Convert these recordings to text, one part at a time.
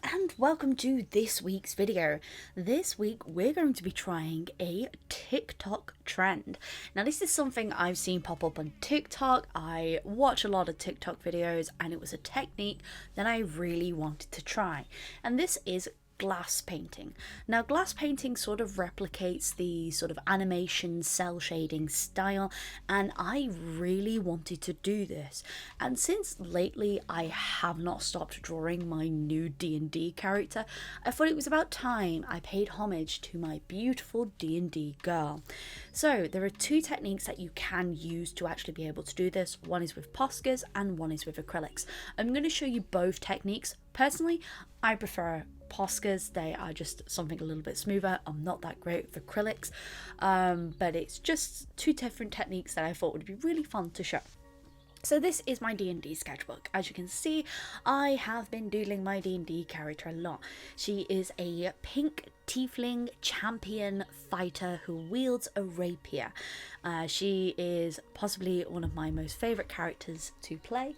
and welcome to this week's video. This week we're going to be trying a TikTok trend. Now this is something I've seen pop up on TikTok. I watch a lot of TikTok videos and it was a technique that I really wanted to try. And this is glass painting. Now glass painting sort of replicates the sort of animation cell shading style, and I really wanted to do this. And since lately I have not stopped drawing my new D&D character, I thought it was about time I paid homage to my beautiful D&D girl. So there are two techniques that you can use to actually be able to do this. One is with Poscas and one is with acrylics. I'm going to show you both techniques. Personally, I prefer Poscas. They are just something a little bit smoother. I'm not that great with acrylics, but it's just two different techniques that I thought would be really fun to show. So this is my D&D sketchbook. As you can see, I have been doodling my D&D character a lot. She is a pink tiefling champion fighter who wields a rapier. She is possibly one of my most favourite characters to play.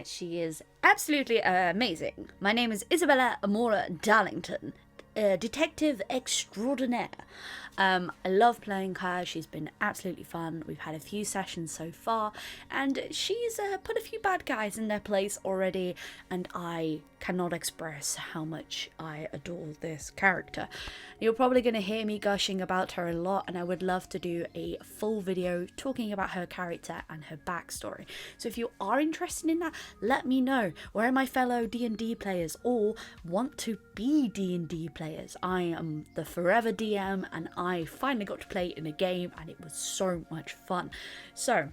She is absolutely amazing. My name is Isabella Amora Darlington, detective extraordinaire. I love playing her. She's been absolutely fun. We've had a few sessions so far, and she's put a few bad guys in their place already, and I cannot express how much I adore this character. You're probably going to hear me gushing about her a lot, and I would love to do a full video talking about her character and her backstory. So if you are interested in that, let me know. Where are my fellow D&D players or want to be D&D players? I am the forever DM, and I finally got to play in a game, and it was so much fun. So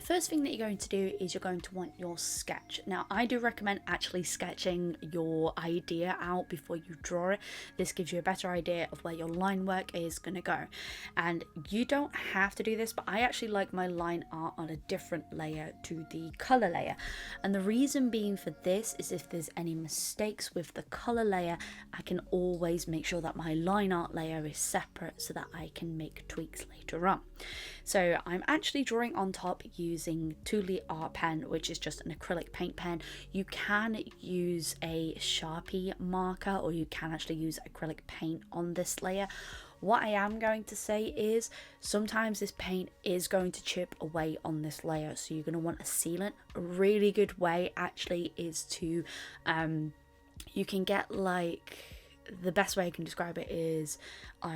first thing that you're going to do is you're going to want your sketch. Now I do recommend actually sketching your idea out before you draw it. This gives you a better idea of where your line work is going to go, and you don't have to do this, but I actually like my line art on a different layer to the color layer. And the reason being for this is if there's any mistakes with the color layer, I can always make sure that my line art layer is separate so that I can make tweaks later on. So I'm actually drawing on top using Thule art pen, which is just an acrylic paint pen. You can use a Sharpie marker, or you can actually use acrylic paint on this layer. What I am going to say is sometimes this paint is going to chip away on this layer, so you're going to want a sealant. A really good way actually is to you can get like, the best way I can describe it is, do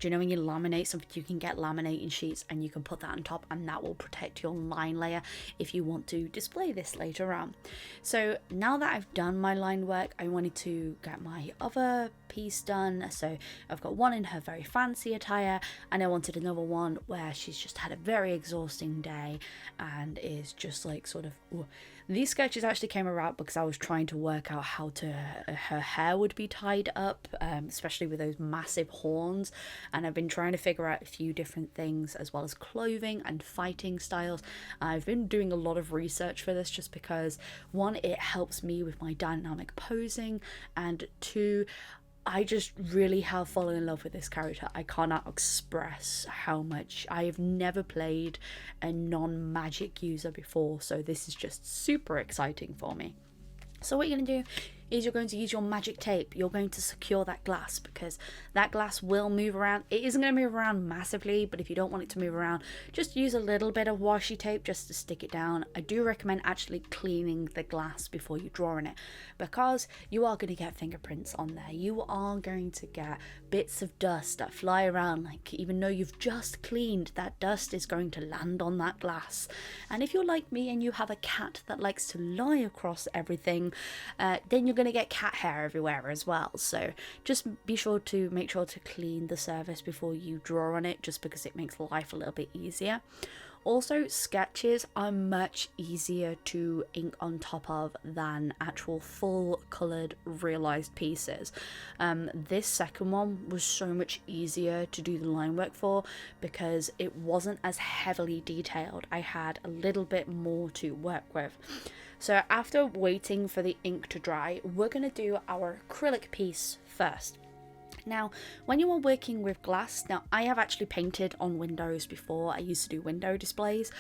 you know when you laminate something, you can get laminating sheets and you can put that on top, and that will protect your line layer if you want to display this later on. So now that I've done my line work, I wanted to get my other piece done. So I've got one in her very fancy attire, and I wanted another one where she's just had a very exhausting day and is just like sort of, ooh. These sketches actually came about because I was trying to work out how her hair would be tied up, especially with those massive horns, and I've been trying to figure out a few different things as well as clothing and fighting styles. I've been doing a lot of research for this just because, one, it helps me with my dynamic posing, and two, I just really have fallen in love with this character. I cannot express how much. I have never played a non-magic user before, so this is just super exciting for me. So what you're going to do is you're going to use your magic tape. You're going to secure that glass, because that glass will move around. It isn't going to move around massively, but if you don't want it to move around, just use a little bit of washi tape just to stick it down. I do recommend actually cleaning the glass before you draw in it, because you are going to get fingerprints on there. You are going to get bits of dust that fly around, like even though you've just cleaned, that dust is going to land on that glass. And if you're like me and you have a cat that likes to lie across everything, then you're going to get cat hair everywhere as well. So just be sure to make sure to clean the surface before you draw on it, just because it makes life a little bit easier. Also, sketches are much easier to ink on top of than actual full coloured realised pieces. This second one was so much easier to do the line work for because it wasn't as heavily detailed. I had a little bit more to work with. So after waiting for the ink to dry, we're going to do our acrylic piece first. Now, when you are working with glass, now I have actually painted on windows before. I used to do window displays.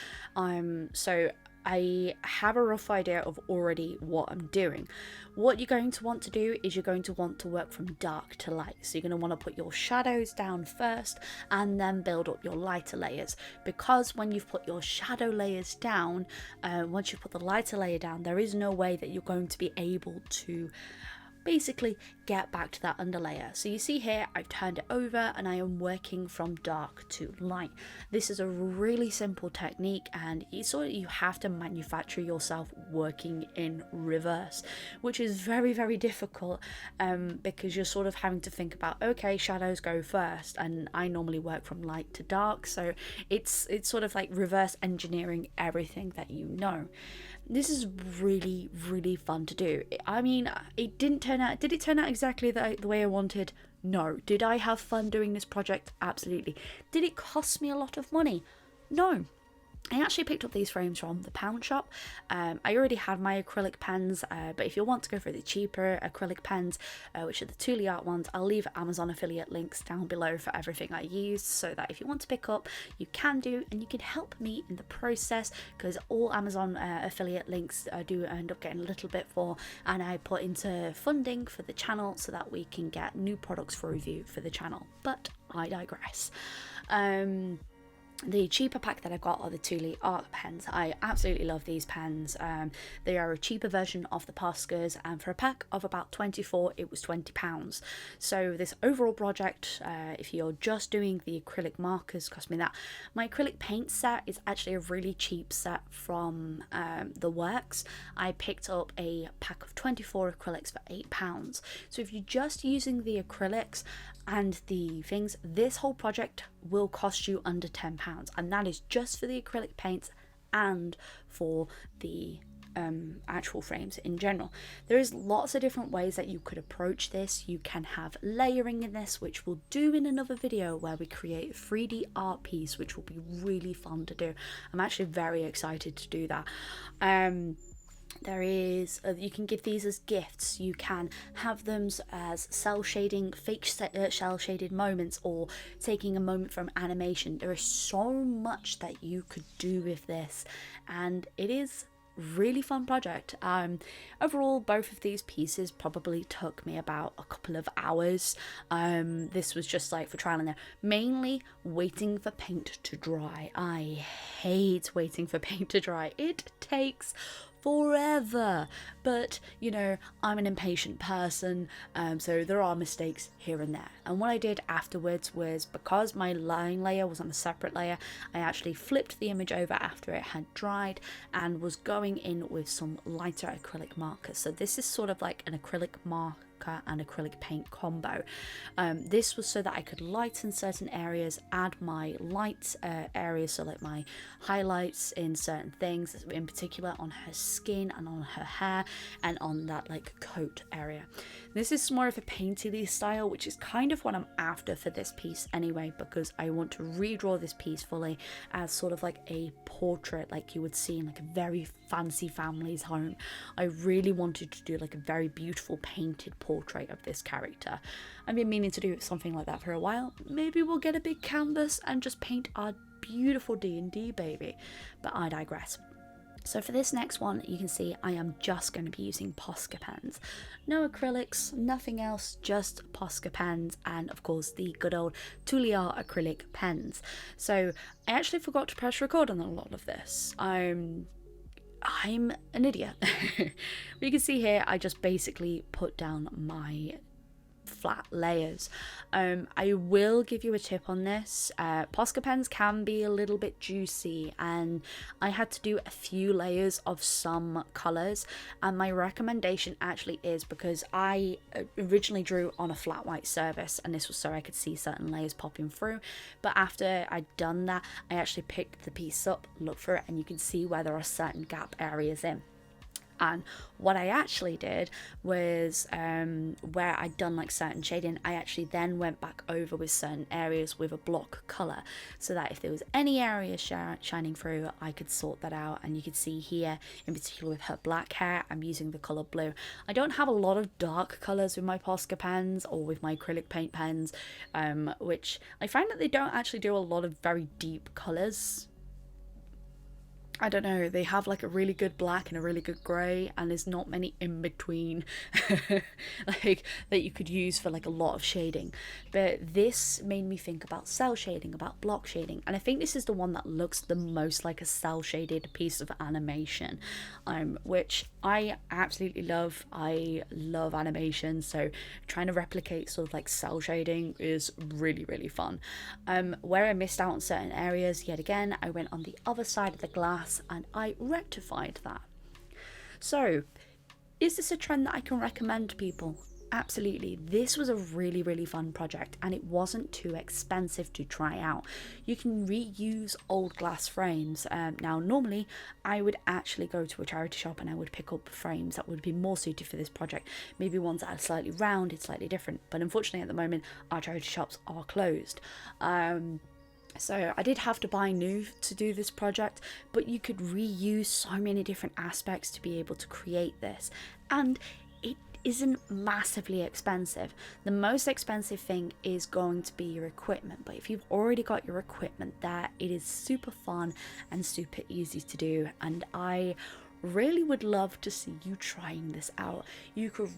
So I have a rough idea of already what I'm doing. What you're going to want to do is you're going to want to work from dark to light. So you're going to want to put your shadows down first and then build up your lighter layers. Because when you've put your shadow layers down, once you put the lighter layer down, there is no way that you're going to be able to basically get back to that underlayer. So you see here, I've turned it over and I am working from dark to light. This is a really simple technique, and you have to manufacture yourself working in reverse, which is very, very difficult, because you're sort of having to think about, okay, shadows go first, and I normally work from light to dark, so it's sort of like reverse engineering everything that you know. This is really, really fun to do. I mean, it didn't turn out, did it turn out exactly the way I wanted? No. Did I have fun doing this project? Absolutely. Did it cost me a lot of money? No. I actually picked up these frames from the pound shop. I already had my acrylic pens, but if you want to go for the cheaper acrylic pens, which are the Tuli Art ones, I'll leave Amazon affiliate links down below for everything I used, so that if you want to pick up, you can do, and you can help me in the process, because all Amazon affiliate links I do end up getting a little bit for, and I put into funding for the channel so that we can get new products for review for the channel. But I digress. The cheaper pack that I got are the Tuli Art pens. I absolutely love these pens. They are a cheaper version of the Poscas, and for a pack of about 24, it was £20. So this overall project, if you're just doing the acrylic markers, cost me that. My acrylic paint set is actually a really cheap set from the works. I picked up a pack of 24 acrylics for £8. So if you're just using the acrylics and the things, this whole project will cost you under £10, and that is just for the acrylic paints and for the actual frames in general. There is lots of different ways that you could approach this. You can have layering in this, which we'll do in another video, where we create a 3D art piece, which will be really fun to do. I'm actually very excited to do that. There is, you can give these as gifts, you can have them as cell shading, fake shell shaded moments, or taking a moment from animation. There is so much that you could do with this, and it is really fun project. Overall, both of these pieces probably took me about a couple of hours. This was just like for trial and error, mainly waiting for paint to dry. I hate waiting for paint to dry. It takes forever, but you know, I'm an impatient person, so there are mistakes here and there. And what I did afterwards was, because my line layer was on a separate layer, I actually flipped the image over after it had dried and was going in with some lighter acrylic markers. So this is sort of like an acrylic marker and acrylic paint combo. This was so that I could lighten certain areas, add my light areas, so like my highlights in certain things, in particular on her skin and on her hair and on that like coat area. This is more of a painterly style, which is kind of what I'm after for this piece anyway, because I want to redraw this piece fully as sort of like a portrait, like you would see in like a very fancy family's home. I really wanted to do like a very beautiful painted portrait of this character. I've been meaning to do something like that for a while. Maybe we'll get a big canvas and just paint our beautiful D&D baby, but I digress. So for this next one, you can see I am just going to be using Posca pens. No acrylics, nothing else, just Posca pens, and of course the good old Tuli Art acrylic pens. So I actually forgot to press record on a lot of this. I'm an idiot. You can see here I just basically put down my flat layers. I will give you a tip on this. Posca pens can be a little bit juicy, and I had to do a few layers of some colors, and my recommendation actually is, because I originally drew on a flat white surface, and this was so I could see certain layers popping through, but after I'd done that, I actually picked the piece up, looked for it, and you can see where there are certain gap areas in. And what I actually did was, where I'd done like certain shading, I actually then went back over with certain areas with a block colour, so that if there was any area shining through, I could sort that out. And you can see here, in particular with her black hair, I'm using the colour blue. I don't have a lot of dark colours with my Posca pens or with my acrylic paint pens, which I find that they don't actually do a lot of very deep colours. I don't know, they have like a really good black and a really good grey, and there's not many in between like that you could use for like a lot of shading. But this made me think about cell shading, about block shading, and I think this is the one that looks the most like a cell shaded piece of animation, which I absolutely love. I love animation, so trying to replicate sort of like cell shading is really, really fun. Where I missed out on certain areas, yet again, I went on the other side of the glass and I rectified that. So, is this a trend that I can recommend to people? Absolutely. This was a really, really fun project, and it wasn't too expensive to try out. You can reuse old glass frames. Now, normally I would actually go to a charity shop and I would pick up frames that would be more suited for this project. Maybe ones that are slightly rounded, slightly different. But unfortunately, at the moment, our charity shops are closed. So I did have to buy new to do this project, but you could reuse so many different aspects to be able to create this. And it isn't massively expensive. The most expensive thing is going to be your equipment, but if you've already got your equipment there, it is super fun and super easy to do. And I really would love to see you trying this out. You could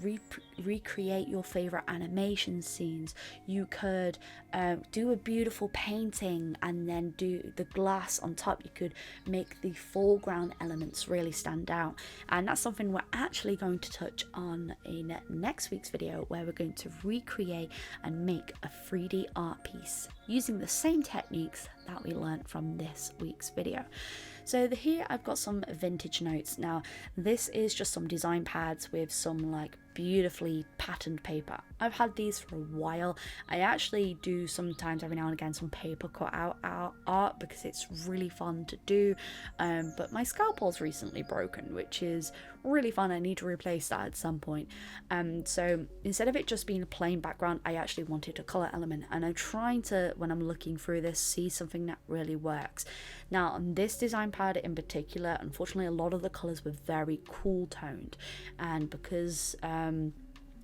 recreate your favorite animation scenes. You could do a beautiful painting and then do the glass on top. You could make the foreground elements really stand out, and that's something we're actually going to touch on in next week's video, where we're going to recreate and make a 3D art piece using the same techniques that we learned from this week's video. So here I've got some vintage notes. Now this is just some design pads with some like beautifully patterned paper. I've had these for a while. I actually do sometimes every now and again some paper cut out art because it's really fun to do, but my scalpel's recently broken, which is really fun. I need to replace that at some point. So instead of it just being a plain background, I actually wanted a color element, and I'm trying to, when I'm looking through this, see something that really works. Now on this design pad in particular, unfortunately a lot of the colors were very cool toned, and because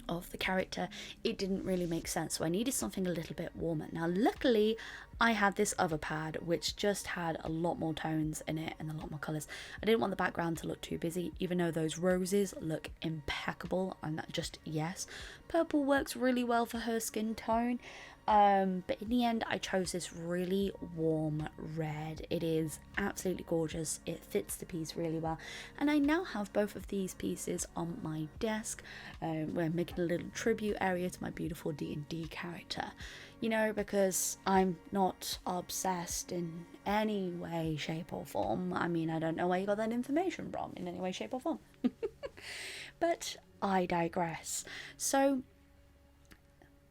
of the character, it didn't really make sense, so I needed something a little bit warmer. Now luckily I had this other pad which just had a lot more tones in it and a lot more colors. I didn't want the background to look too busy, even though those roses look impeccable, and that just, yes, purple works really well for her skin tone. But in the end I chose this really warm red. It is absolutely gorgeous, it fits the piece really well, and I now have both of these pieces on my desk. We're making a little tribute area to my beautiful D&D character, you know, because I'm not obsessed in any way, shape or form. I mean, I don't know where you got that information from in any way, shape or form. But I digress. So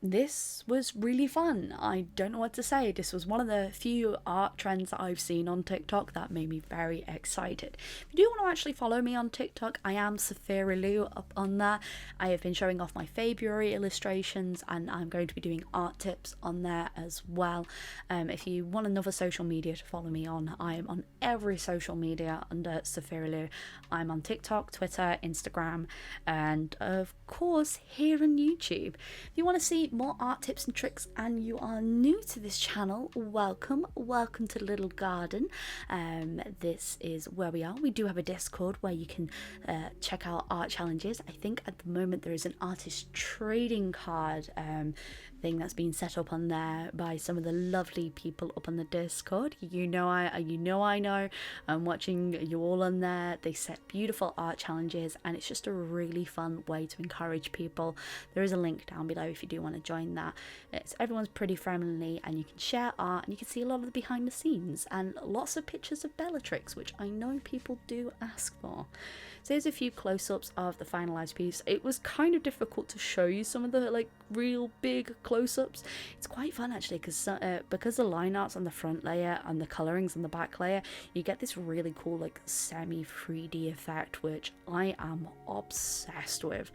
this was really fun. I don't know what to say. This was one of the few art trends that I've seen on TikTok that made me very excited. If you do want to actually follow me on TikTok, I am Sophiralou up on there. I have been showing off my February illustrations, and I'm going to be doing art tips on there as well. If you want another social media to follow me on, I am on every social media under Sophiralou. I'm on TikTok, Twitter, Instagram, and of course here on YouTube. If you want to see more art tips and tricks and you are new to this channel, welcome to the little garden. This is where we are. We do have a Discord where you can check out art challenges. I think at the moment there is an artist trading card thing that's been set up on there by some of the lovely people up on the Discord. I know I'm watching you all on there. They set beautiful art challenges, and it's just a really fun way to encourage people. There is a link down below if you do want to join that. Everyone's pretty friendly, and you can share art, and you can see a lot of the behind the scenes and lots of pictures of Bellatrix, which I know people do ask for. So here's a few close-ups of the finalized piece. It was kind of difficult to show you some of the like real big close-ups. It's quite fun actually, because the line art's on the front layer and the coloring's on the back layer, you get this really cool like semi 3D effect, which I am obsessed with.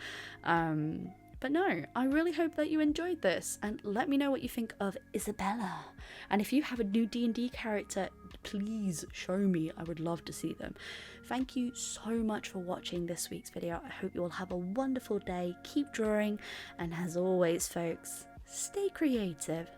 But no, I really hope that you enjoyed this, and let me know what you think of Isabella. And if you have a new D&D character, please show me. I would love to see them. Thank you so much for watching this week's video. I hope you all have a wonderful day. Keep drawing, and as always, folks, stay creative.